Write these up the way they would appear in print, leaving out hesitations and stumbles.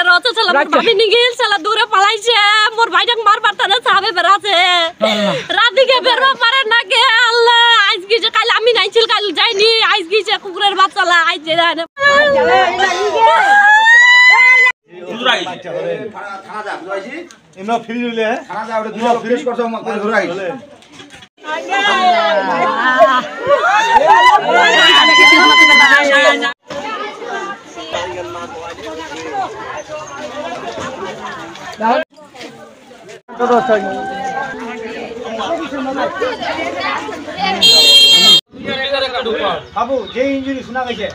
রত চলা ভাবি নিগিল চলা দূরে পালাইছে মোর ভাইটাক মারবার তানে সাবে বেরাছে রাত দিকে বেরবা পারে না কে আল্লাহ আজ গিয়ে কাল আমি নাইছিল কাল যাইনি আজ গিয়ে কুকুরের বাচ্চালা আজ যায় না থানা যা বুঝাইছি এমন ফ্রি হইলে থানা যা ওটা দুটো ফ্রিজ করতে ধরে আই বাবু যে ইঞ্জুরি শোনা গেছে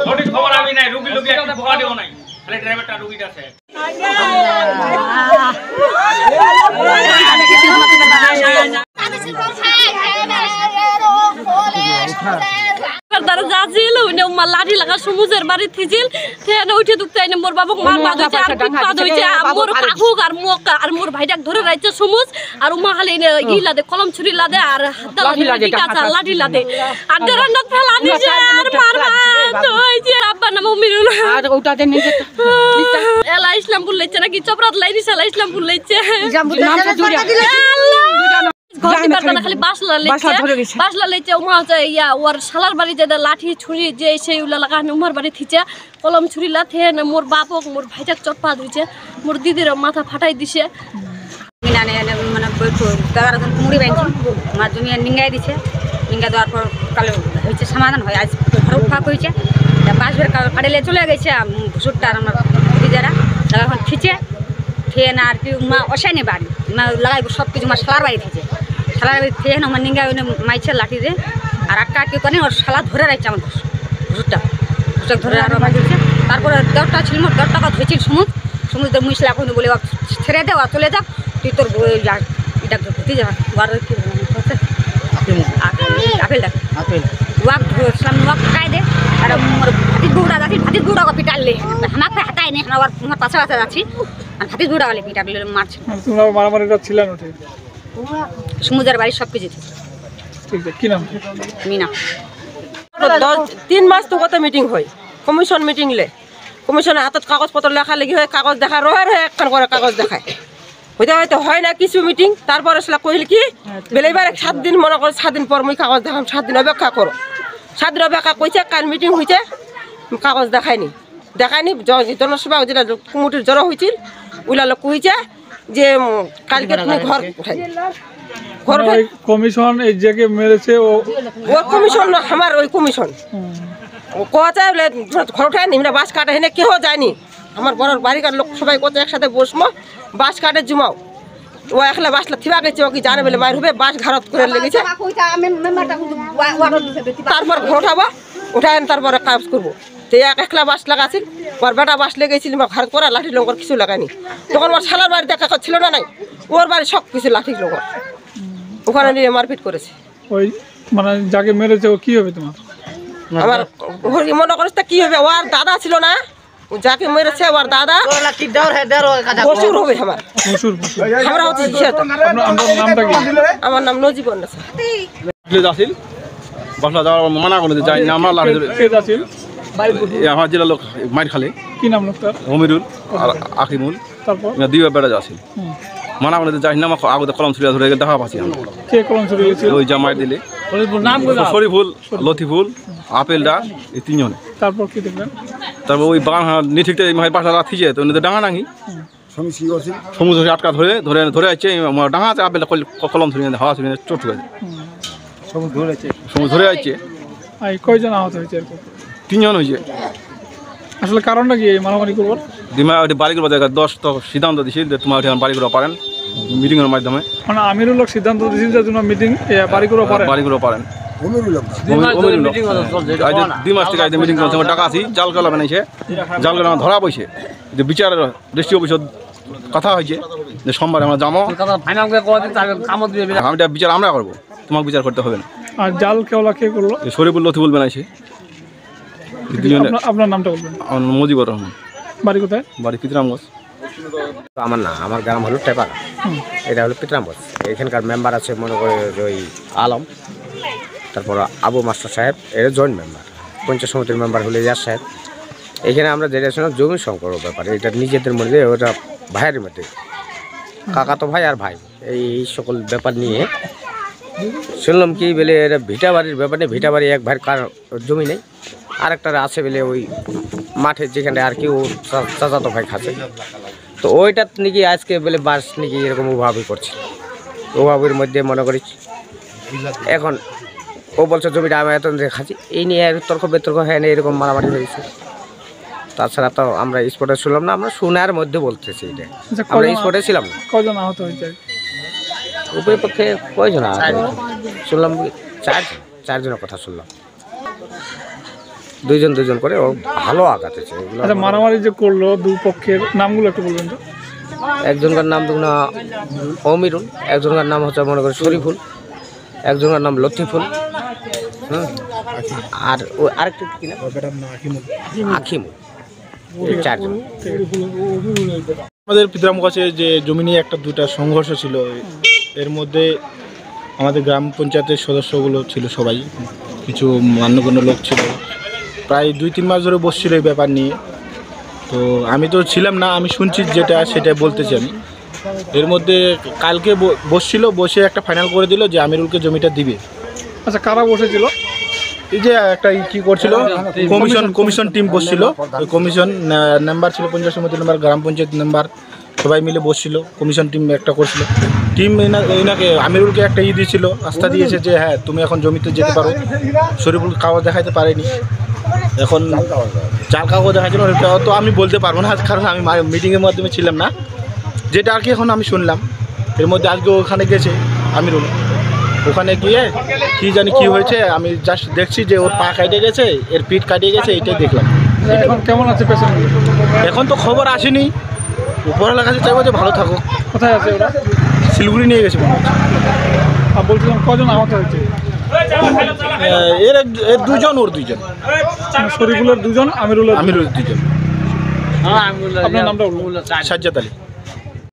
সঠিক খবর আমি নাই রোগী লোকে একটা ভয় দেও নাই খালি ড্রাইভারটা রোগীটা আছে তারা যাছিল উনি লাঠি লাগা সমুজের বাড়ি থিছিল তেনে উঠে দুকতে এনে মোর বাবুক মারবা হইছে আর পিটপা হইছে মোর কাকুক আর মোক আর মোর ভাইটাক ধরে রাইছে সমুজ আর উমা খালি গিলা দে কলম ছুরি লাদে আর হাত লাঠি লাদে আর ডরান ফেলা দিছে আর মারবা হইছে আব্বা নাম মিরুল আর ওটাতে নিচে এলা ইসলামপুর লাইছে নাকি চপরাত লাইনি সালা ইসলামপুর লাইছে ইসলামপুর নামটা জুড়ে খালি বাসলা লেছে উমা ইয়া ওর শালার বাড়ি যে লাঠি ছুরি যে সেই উলা লাগা উমার বাড়ি থিছে কলম ছুরি লাথে মোর বাপক মোর ভাইটাক চটপা ধুইছে মোর দিদির মাথা ফাটাই দিছে মানে মুড়ি বাইছি আমার জমি নিঙ্গাই দিছে নিঙ্গা দেওয়ার পর কালে হয়েছে সমাধান হয় আজ ঘর ফাঁক হয়েছে বাঁশবের কাটালে চলে গেছে ভুসুরটা আর আমার দিদিরা এখন খিচে খেয়ে না আর কি মা অসায়নি বাড়ি মা লাগাই সব কিছু মা শালার বাড়ি থেকে শালার বাড়ি খেয়ে না আমার নিঙ্গা মাইছে লাঠি দিয়ে আর আটকা কি করে ওর শালা ধরে রাখছে আমার ভুসুরটা ধরে আর আমার দিচ্ছে তারপরে দেড়টা ছিল মোট 10 টাকা ধরেছিল সমুদ্রে মুসলা এখন বলে ছেড়ে দেওয়া চলে যাক তুই তোর এটা ঘুরতে যাওয়া আপেলটা ওয়াক ওয়াক খাই দে আর ভাতিজ বউটা যাচ্ছি ভাতিজ বউটা পিটালে আমাকে হাতায় নে আমার পাশে পাশে যাচ্ছি আর ভাতিজ বউটা বলে পিটালে মারছে তোমরা মারামারিটা ছিলেন ওঠে সমুদ্রের বাড়ি সব কিছু ঠিক আছে কি নাম মিনা 3 মাস তো কত মিটিং হয় কমিশন মিটিং লে কমিশনের হাতত কাগজপত্র লেখা লেখি হয় কাগজ দেখা রয়ে একখান করে কাগজ দেখায় হইতে হয়তো হয় না কিছু মিটিং তারপরে সেটা কইল কি বেলেবার 7 দিন মনে করে 7 দিন পর মুই কাগজ দেখাম 7 দিন অপেক্ষা করো 7 দিন অপেক্ষা কইছে কাল মিটিং হইছে কাগজ দেখায়নি জনসভা যেটা কুমুটির জ্বর হয়েছিল ওইলা লোক কইছে যে কালকে তুমি ঘর উঠাই ঘর কমিশন এই জায়গায় মেরেছে ও কমিশন না আমার ওই কমিশন ও কোয়াছে ঘর উঠায় নি বাস কাটে হেনে কেউ যায়নি আমার বড় বাড়িকার লোক সবাই কত একসাথে বসবো বাস কাটে জুমাও ও একলা বাসলা থিবা গেছে ও কি জানে বলে মায়ের হবে বাস ঘারত করে লেগেছে তারপর ঘর উঠাবো উঠায় তারপরে কাজ করবো তো একলা বাস লাগাছিল ওর বেটা বাস লেগেছিল ঘারত করা লাঠি লঙ্কর কিছু লাগায়নি তখন ওর শালার বাড়ি দেখা ছিল না নাই ওর বাড়ি সব কিছু লাঠি লঙ্কর ওখানে নিয়ে মারপিট করেছে ওই মানে যাকে মেরেছে ও কি হবে তোমার আমার মনে করিস কি হবে ওর দাদা ছিল না যাকে মেরেছে ওর দাদা বসুর হবে আমার আমরা হচ্ছে আমার নাম নজিবন যাচ্ছিল বাসলা যাওয়ার মানা করে যাই না আমরা লাঠি আমার জেলার লোক মাইর খালে কি নাম লোকটার হমিরুল আর আকিমুল তারপর দুই বেড়া যাচ্ছিল মানা করে যাই না আমার আগে কলম ছুড়ে ধরে দেখা পাচ্ছি কে কলম ছুড়ে গেছিল ওই জামাই দিলে শরীফুল লতিফুল আপেলটা এই 3 জনে তারপর কি দেখলেন তারপর ওই বাগান নিঠিকতে বাসা লাথিছে তো ডাঙা ডাঙি সমুদ্র আটকা ধরে ধরে ধরে আছে ডাঙা আছে আপেলটা কলম ছুড়ে হাওয়া ছুড়ে চোট হয়ে সমুদ্র ধরে আছে কয়জন আহত হয়েছে 3 জন হয়েছে আসলে কারণটা কি মারামারি করবার দিমা ওই বাড়ি করবো জায়গা 10 তো সিদ্ধান্ত দিছি যে তোমার ওখানে বাড়ি করতে পারেন মিটিং এর মাধ্যমে মানে আমিরুল লোক সিদ্ধান্ত দিয়েছিল যে তোমরা মিটিং বাড়ি করতে পারেন 2 মাস থেকে আইতে মিটিং করছে টাকা আছি জাল কলা বানাইছে জাল কলা ধরা পড়ছে যে বিচার দৃষ্টি অফিসত কথা হয়েছে যে সোমবার আমরা যাবো আমি বিচার আমরা করবো তোমাকে বিচার করতে হবে না আর জাল কেওলা কে করলো শরীফুল লতিফুল বানাইছে আপনার নামটা বলবেন মুজিবুর রহমান বাড়ি কোথায় বাড়ি পিতরামগঞ্জ আমার না আমার গ্রাম হলো টেপাড়া এটা হলো পিতরামগঞ্জ এখানকার মেম্বার আছে মনে করে ওই আলম তারপর আবু মাস্টার সাহেব এর জয়েন্ট মেম্বার পঞ্চায়েত সমিতির মেম্বার হলো ইয়াস সাহেব এখানে আমরা যেটা শুনলাম জমি সংকটের ব্যাপারে, এটা নিজেদের মধ্যে, ওটা ভাইয়ের মধ্যে, কাকা তো ভাই আর ভাই, এই সকল ব্যাপার নিয়ে শুনলাম কি বলে এটা ভিটা বাড়ির ব্যাপারে। ভিটা বাড়ি এক ভাইয়ের কার জমি নেই, আরেকটার আছে বলে ওই মাঠে যেখানে আর কি ও চাচাতো ভাই খাচ্ছে, তো ওইটা নাকি আজকে বলে বাস নাকি এরকম অভাবই করছে। অভাবের মধ্যে মনে করি এখন ও বলছে জমিটা আমি এত খাচ্ছি, এই নিয়ে তর্ক বিতর্ক হয় না, এরকম মারামারি হয়েছে। তাছাড়া তো আমরা স্পটে শুনলাম না, আমরা শোনার মধ্যে বলতেছি এটা, আমরা স্পটে ছিলাম না। কজন আহত হয়েছে? উভয় পক্ষে কয়জন শুনলাম? চারজনের কথা শুনলাম, দুইজন করে ও ভালো আঘাত হয়েছে। আচ্ছা, মারামারি যে করলো দুই পক্ষের নামগুলো একটু বলবেন তো? একজনকার নাম দেখুন অমিরুল, একজনকার নাম হচ্ছে মনে করি শরীফুল, একজনের নাম লতিফুল, আর ওই আরেকটা কি নাম আখিমুল, এই চারজন। আমাদের পিতরামগঞ্জে যে জমি নিয়ে একটা দুটা সংঘর্ষ ছিল, এর মধ্যে আমাদের গ্রাম পঞ্চায়েতের সদস্যগুলো ছিল, সবাই কিছু মান্যগণ্য লোক ছিল, প্রায় 2-3 মাস ধরে বসছিল এই ব্যাপার নিয়ে। তো আমি তো ছিলাম না, আমি শুনছি যেটা সেটা বলতেছি আমি। এর মধ্যে কালকে বসছিল, বসে একটা ফাইনাল করে দিল যে আমিরুলকে জমিটা দিবে। আচ্ছা, কারা বসেছিল? এই যে একটা কি করছিল, কমিশন টিম বসছিল, ওই কমিশন নাম্বার ছিল 50 নাম্বার, গ্রাম পঞ্চায়েত নাম্বার, সবাই মিলে বসছিল। কমিশন টিম একটা করছিল, টিম এনাকে আমিরুলকে একটা দিয়েছিল, আস্থা দিয়েছে যে হ্যাঁ তুমি এখন জমিতে যেতে পারো। শরীফুল কাগজ দেখাইতে পারেনি, এখন চাল কাগজ দেখাচ্ছিল, তো আমি বলতে পারবো না কারণ আমি মিটিংয়ের মাধ্যমে ছিলাম না। যেটা আর কি এখন আমি শুনলাম, এর মধ্যে আজকে ওখানে গেছে আমিরুল, ওখানে গিয়ে কি জানি কি হয়েছে, আমি জাস্ট দেখছি যে ওর পা কাটিয়ে গেছে, এর পিঠ কাটিয়ে গেছে, এইটাই দেখলাম। এখন কেমন আছে পেশেন্ট? এখন তো খবর আসেনি, উপরওয়ালার কাছে চাইবো যে ভালো থাকুক। কোথায় আছে ওরা? শিলিগুড়ি নিয়ে গেছে মনে হচ্ছে। আর বলছিলাম কজন আহত হয়েছে? এর দুজন, ওর দুজন, শরীফুলের দুজন, আমিরুলের 2জন। আপনার নামটা? সাজ্জাদ আলী।